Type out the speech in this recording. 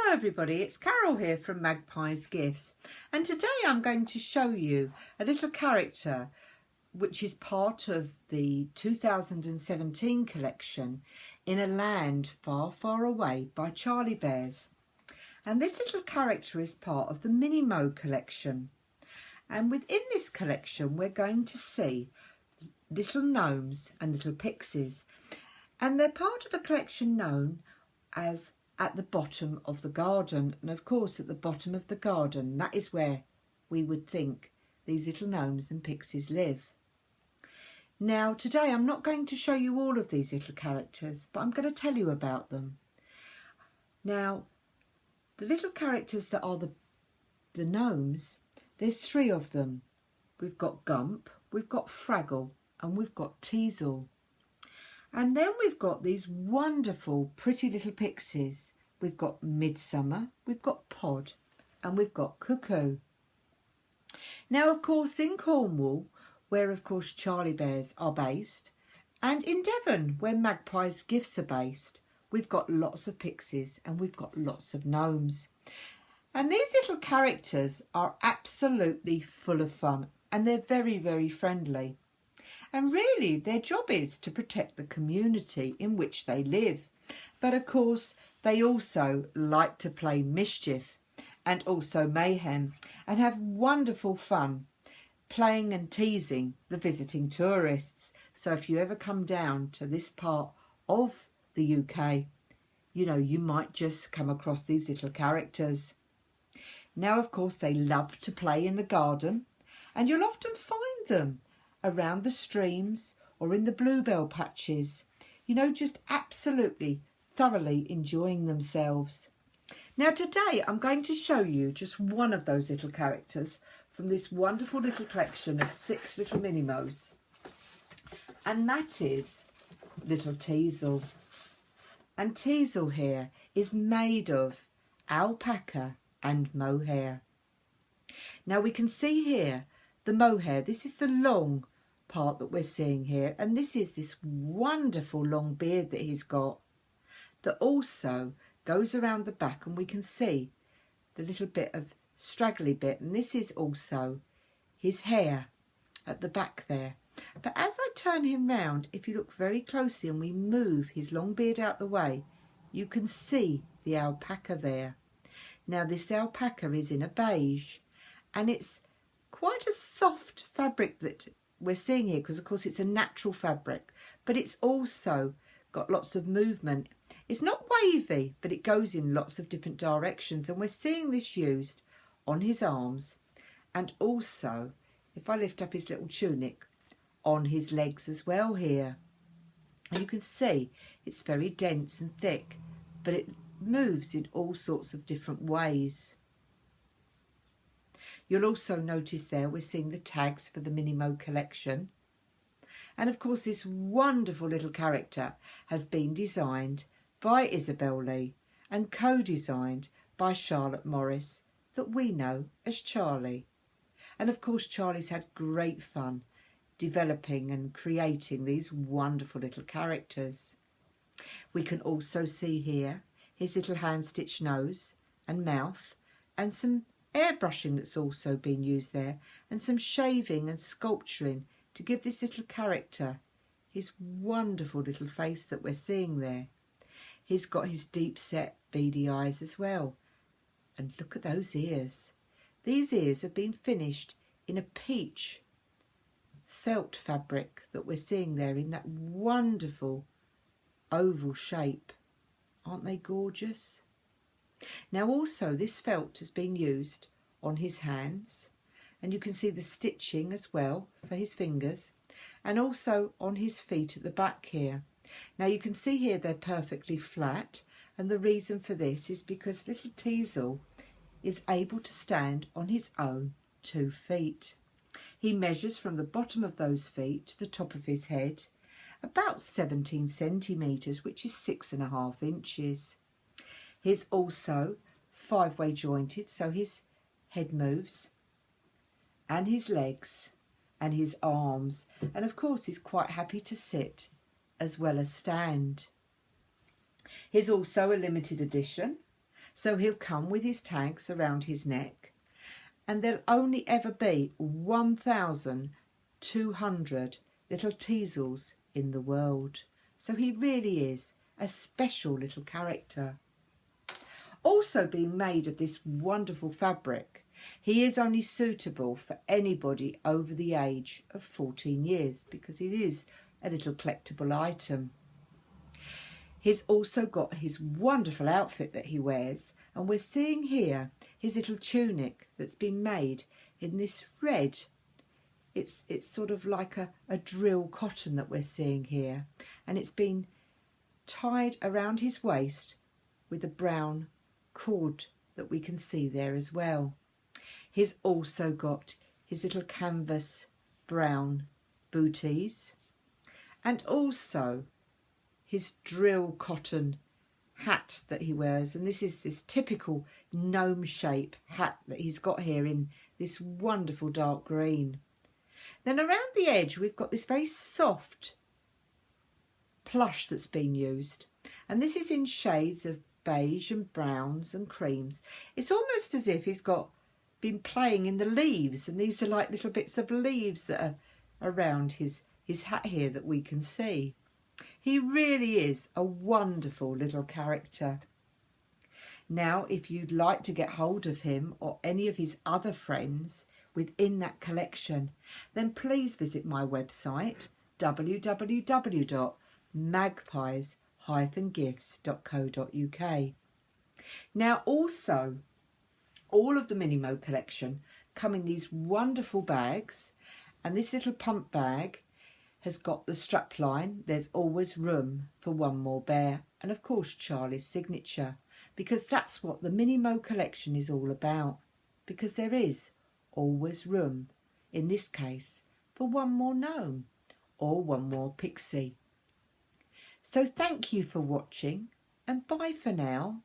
Hello everybody, it's Carol here from Magpie's Gifts, and today I'm going to show you a little character which is part of the 2017 collection, In a Land Far, Far Away by Charlie Bears. And this little character is part of the Minimo collection, and within this collection we're going to see little gnomes and little pixies, and they're part of a collection known as At the Bottom of the Garden. And of course, at the bottom of the garden, that is where we would think these little gnomes and pixies live. Now today I'm not going to show you all of these little characters, but I'm going to tell you about them. Now the little characters that are the gnomes, there's three of them. We've got Gump, we've got Fraggle, and we've got Teasel. And then we've got these wonderful pretty little pixies. We've got Midsummer, we've got Pod, and we've got Cuckoo. Now of course in Cornwall, where of course Charlie Bears are based, and in Devon, where Magpie's Gifts are based, we've got lots of pixies and we've got lots of gnomes. And these little characters are absolutely full of fun, and they're very, very friendly. And really their job is to protect the community in which they live. But of course they also like to play mischief and also mayhem and have wonderful fun playing and teasing the visiting tourists. So if you ever come down to this part of the UK, you know, you might just come across these little characters. Now of course they love to play in the garden, and you'll often find them around the streams or in the bluebell patches, you know, just absolutely thoroughly enjoying themselves. Now today I'm going to show you just one of those little characters from this wonderful little collection of 6 little Minimos, and that is little Teasel. And Teasel here is made of alpaca and mohair. Now we can see here the mohair. This is the long part that we're seeing here, and this is this wonderful long beard that he's got that also goes around the back, and we can see the little bit of straggly bit, and this is also his hair at the back there. But as I turn him round, if you look very closely and we move his long beard out the way, you can see the alpaca there. Now this alpaca is in a beige, and it's quite a soft fabric that we're seeing here, because of course it's a natural fabric, but it's also got lots of movement. It's not wavy, but it goes in lots of different directions, and we're seeing this used on his arms, and also, if I lift up his little tunic, on his legs as well here. And you can see it's very dense and thick, but it moves in all sorts of different ways. You'll also notice there we're seeing the tags for the Minimo collection. And of course this wonderful little character has been designed by Isabel Lee and co-designed by Charlotte Morris, that we know as Charlie. And of course Charlie's had great fun developing and creating these wonderful little characters. We can also see here his little hand-stitched nose and mouth, and some airbrushing that's also been used there, and some shaving and sculpturing to give this little character his wonderful little face that we're seeing there. He's got his deep set beady eyes as well, and look at those ears. These ears have been finished in a peach felt fabric that we're seeing there in that wonderful oval shape. Aren't they gorgeous? Now also this felt has been used on his hands, and you can see the stitching as well for his fingers, and also on his feet at the back here. Now you can see here they're perfectly flat, and the reason for this is because little Teasel is able to stand on his own 2 feet. He measures from the bottom of those feet to the top of his head about 17 centimetres, which is 6.5 inches. He's also 5-way jointed, so his head moves, and his legs and his arms, and of course he's quite happy to sit as well as stand. He's also a limited edition, So he'll come with his tags around his neck, and there'll only ever be 1,200 little Teasels in the world. So he really is a special little character. Also being made of this wonderful fabric, he is only suitable for anybody over the age of 14 years because it is a little collectible item. He's also got his wonderful outfit that he wears, and we're seeing here his little tunic that's been made in this red. It's sort of like a drill cotton that we're seeing here, and it's been tied around his waist with a brown cord that we can see there as well. He's also got his little canvas brown booties, and also his drill cotton hat that he wears, and this is this typical gnome shape hat that he's got here in this wonderful dark green. Then around the edge we've got this very soft plush that's been used, and this is in shades of beige and browns and creams. It's almost as if he's been playing in the leaves, and these are like little bits of leaves that are around his hat here that we can see. He really is a wonderful little character. Now, if you'd like to get hold of him or any of his other friends within that collection, then please visit my website www.magpies-gifts.co.uk. Now also, all of the Minimo collection come in these wonderful bags, and this little pump bag has got the strap line, there's always room for one more bear, and of course Charlie's signature, because that's what the Minimo collection is all about, because there is always room, in this case, for one more gnome or one more pixie. So thank you for watching, and bye for now.